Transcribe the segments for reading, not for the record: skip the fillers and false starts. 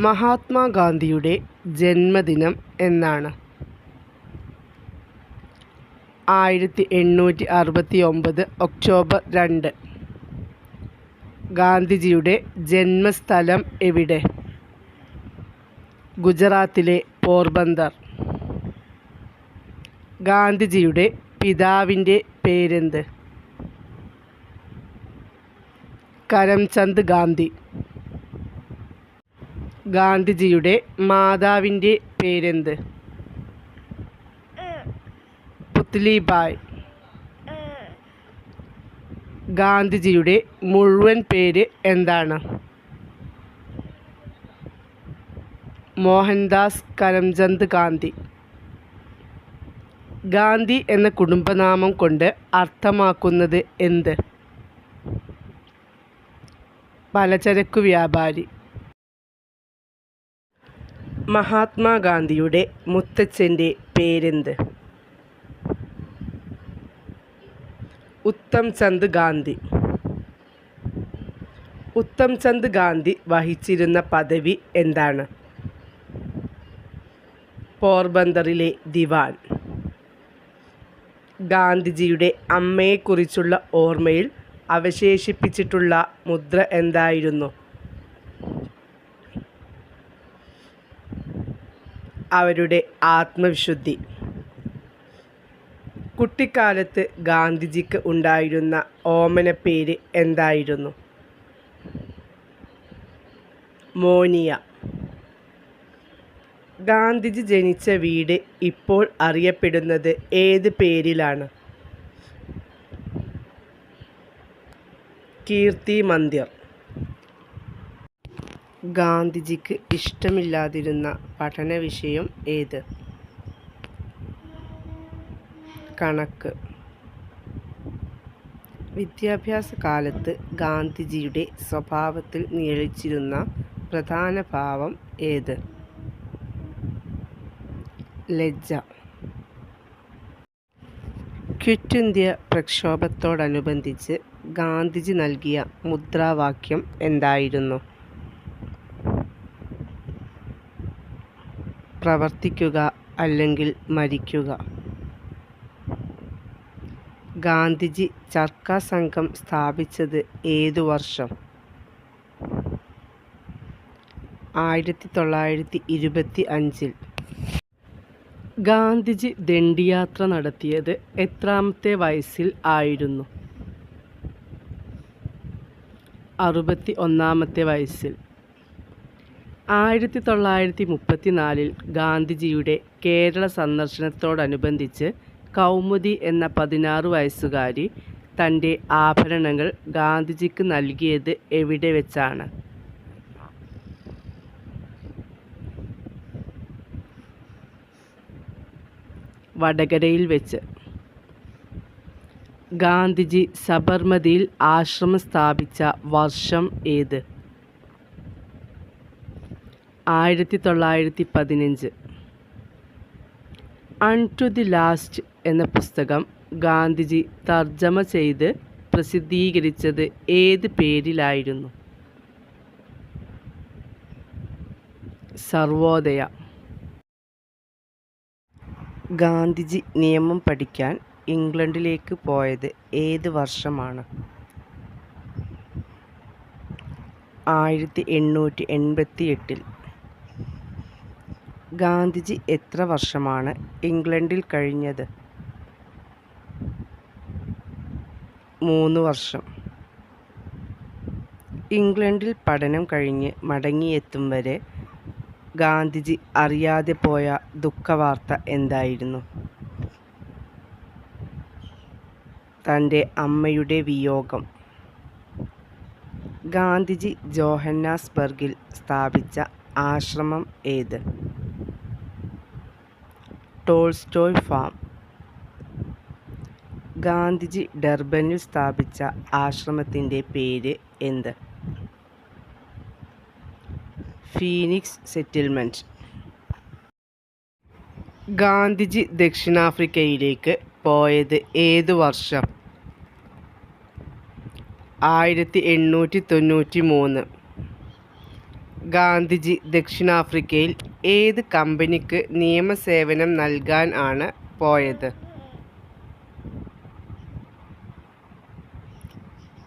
മഹാത്മാഗാന്ധിയുടെ ജന്മദിനം എന്നാണ്? 1869 ഒക്ടോബർ 2. ഗാന്ധിജിയുടെ ജന്മസ്ഥലം എവിടെ? ഗുജറാത്തിലെ പോർബന്ദർ. ഗാന്ധിജിയുടെ പിതാവിൻ്റെ പേരെന്ത്? കരംചന്ദ് ഗാന്ധി. ഗാന്ധിജിയുടെ മാതാവിൻ്റെ പേരെന്ത്? പുത്ലിബായ്. ഗാന്ധിജിയുടെ മുഴുവൻ പേര് എന്താണ്? മോഹൻദാസ് കരംചന്ദ് ഗാന്ധി. ഗാന്ധി എന്ന കുടുംബനാമം കൊണ്ട് അർത്ഥമാക്കുന്നത് എന്ത്? പലചരക്കു വ്യാപാരി. മഹാത്മാഗാന്ധിയുടെ മുത്തച്ഛൻ്റെ പേരെന്ത്? ഉത്തംചന്ദ് ഗാന്ധി. ഉത്തംചന്ദ് ഗാന്ധി വഹിച്ചിരുന്ന പദവി എന്താണ്? പോർബന്ദറിലെ ദിവാൻ. ഗാന്ധിജിയുടെ അമ്മയെക്കുറിച്ചുള്ള ഓർമ്മയിൽ അവശേഷിപ്പിച്ചിട്ടുള്ള മുദ്ര എന്തായിരുന്നു? അവരുടെ ആത്മവിശുദ്ധി. കുട്ടിക്കാലത്ത് ഗാന്ധിജിക്ക് ഉണ്ടായിരുന്ന ഓമനപ്പേര് എന്തായിരുന്നു? മോനിയ. ഗാന്ധിജി ജനിച്ച വീട് ഇപ്പോൾ അറിയപ്പെടുന്നത് ഏത് പേരിലാണ്? കീർത്തി മന്ദിർ. ഗാന്ധിജിക്ക് ഇഷ്ടമില്ലാതിരുന്ന പഠന വിഷയം ഏത്? കണക്ക്. വിദ്യാഭ്യാസ കാലത്ത് ഗാന്ധിജിയുടെ സ്വഭാവത്തിൽ നിഴലിച്ചിരുന്ന പ്രധാന ഭാവം ഏത്? ലജ്ജ. ക്വിറ്റ് ഇന്ത്യ പ്രക്ഷോഭത്തോടനുബന്ധിച്ച് ഗാന്ധിജി നൽകിയ മുദ്രാവാക്യം എന്തായിരുന്നു? പ്രവർത്തിക്കുക അല്ലെങ്കിൽ മരിക്കുക. ഗാന്ധിജി ചർക്കാ സംഘം സ്ഥാപിച്ചത് ഏതു വർഷം? 1925. ഗാന്ധിജി ദണ്ഡിയാത്ര നടത്തിയത് എത്രാമത്തെ വയസ്സിൽ ആയിരുന്നു? 61-ാമത്തെ വയസ്സിൽ. 1934 ഗാന്ധിജിയുടെ കേരള സന്ദർശനത്തോടനുബന്ധിച്ച് കൗമുദി എന്ന 16 വയസ്സുകാരി തൻ്റെ ആഭരണങ്ങൾ ഗാന്ധിജിക്ക് നൽകിയത് എവിടെ വെച്ചാണ്? വടകരയിൽ വെച്ച്. ഗാന്ധിജി സബർമതിയിൽ ആശ്രമം സ്ഥാപിച്ച വർഷം ഏത്? 1915. അൺടു ദി ലാസ്റ്റ് എന്ന പുസ്തകം ഗാന്ധിജി തർജ്ജമ ചെയ്ത് പ്രസിദ്ധീകരിച്ചത് ഏത് പേരിലായിരുന്നു? സർവോദയ. ഗാന്ധിജി നിയമം പഠിക്കാൻ ഇംഗ്ലണ്ടിലേക്ക് പോയത് ഏത് വർഷമാണ്? 1888. ഗാന്ധിജി എത്ര വർഷമാണ് ഇംഗ്ലണ്ടിൽ കഴിഞ്ഞത്? 3 വർഷം. ഇംഗ്ലണ്ടിൽ പഠനം കഴിഞ്ഞ് മടങ്ങിയെത്തും വരെ ഗാന്ധിജി അറിയാതെ പോയ ദുഃഖവാർത്ത എന്തായിരുന്നു? തൻ്റെ അമ്മയുടെ വിയോഗം. ഗാന്ധിജി ജോഹന്നാസ്ബർഗിൽ സ്ഥാപിച്ച ആശ്രമം ഏത്? Tolstoy farm. ഗാന്ധിജി ഡർബനിൽ സ്ഥാപിച്ച ആശ്രമത്തിൻ്റെ പേര് എന്ത്? Phoenix settlement. ഗാന്ധിജി ദക്ഷിണാഫ്രിക്കയിലേക്ക് പോയത് ഏതു വർഷം? 1893. ഗാന്ധിജി ദക്ഷിണാഫ്രിക്കയിൽ ഏത് കമ്പനിക്ക് നിയമസേവനം നൽകാൻ ആണ് പോയത്?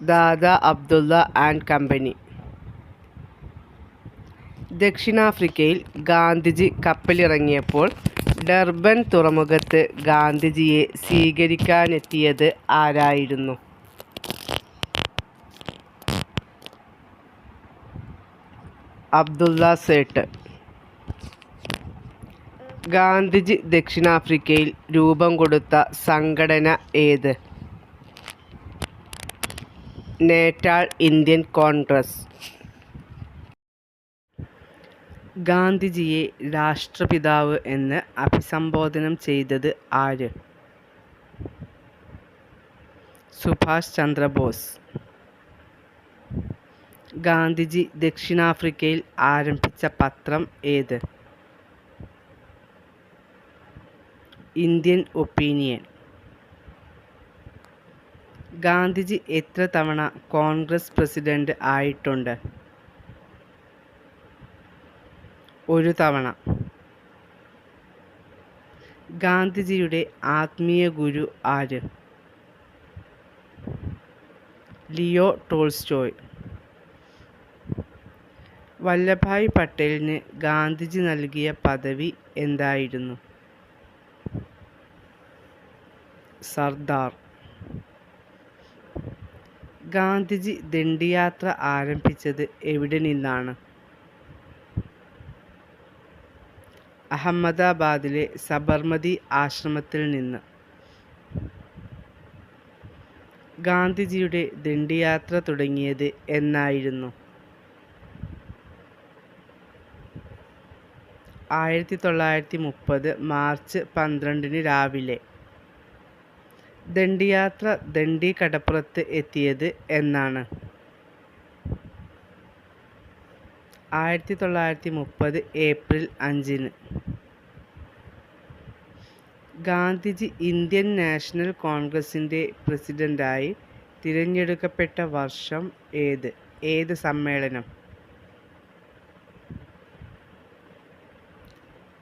Dada Abdullah and company. ദക്ഷിണാഫ്രിക്കയിൽ ഗാന്ധിജി കപ്പലിറങ്ങിയപ്പോൾ ഡർബൻ തുറമുഖത്ത് ഗാന്ധിജിയെ സ്വീകരിക്കാനെത്തിയത് ആരായിരുന്നു? അബ്ദുള്ള സേട്ട്. ഗാന്ധിജി ദക്ഷിണാഫ്രിക്കയിൽ രൂപം കൊടുത്ത സംഘടന ഏത്? Natal Indian Congress. ഗാന്ധിജിയെ രാഷ്ട്രപിതാവ് എന്ന് അഭിസംബോധന ചെയ്തത് ആര്? സുഭാഷ് ചന്ദ്രബോസ്. ഗാന്ധിജി ദക്ഷിണാഫ്രിക്കയിൽ ആരംഭിച്ച പത്രം ഏത്? Indian opinion. ഗാന്ധിജി എത്ര തവണ കോൺഗ്രസ് പ്രസിഡന്റ് ആയിട്ടുണ്ട്? ഒരു തവണ. ഗാന്ധിജിയുടെ ആത്മീയ ഗുരു ആര്? Leo Tolstoy. വല്ലഭായ് പട്ടേലിന് ഗാന്ധിജി നൽകിയ പദവി എന്തായിരുന്നു? സർദാർ. ഗാന്ധിജി ദണ്ഡിയാത്ര ആരംഭിച്ചത് എവിടെ നിന്നാണ്? അഹമ്മദാബാദിലെ സബർമതി ആശ്രമത്തിൽ നിന്ന്. ഗാന്ധിജിയുടെ ദണ്ഡിയാത്ര തുടങ്ങിയത് എന്നായിരുന്നു? 1930 മാർച്ച് 12 രാവിലെ. ദണ്ഡിയാത്ര ദണ്ഡി കടപ്പുറത്ത് എത്തിയത് എന്നാണ്? 1930 ഏപ്രിൽ 5. ഗാന്ധിജി ഇന്ത്യൻ നാഷണൽ കോൺഗ്രസിൻ്റെ പ്രസിഡന്റായി തിരഞ്ഞെടുക്കപ്പെട്ട വർഷം ഏത്? ഏത് സമ്മേളനം?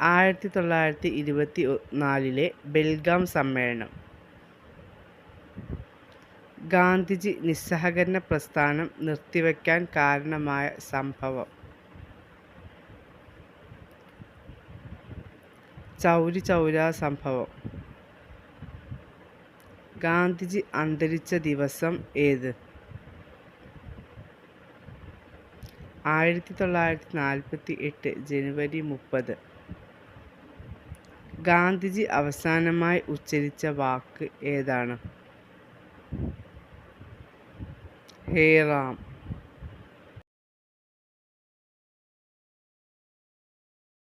1924 ബെൽഗാം സമ്മേളനം. ഗാന്ധിജി നിസ്സഹകരണ പ്രസ്ഥാനം നിർത്തിവെക്കാൻ കാരണമായ സംഭവം? ചൗരി ചൗരാ സംഭവം. ഗാന്ധിജി അന്തരിച്ച ദിവസം ഏത്? 1948 ജനുവരി 30. ഗാന്ധിജി അവസാനമായി ഉച്ചരിച്ച വാക്ക് ഏതാണ്? ഹേ റാം.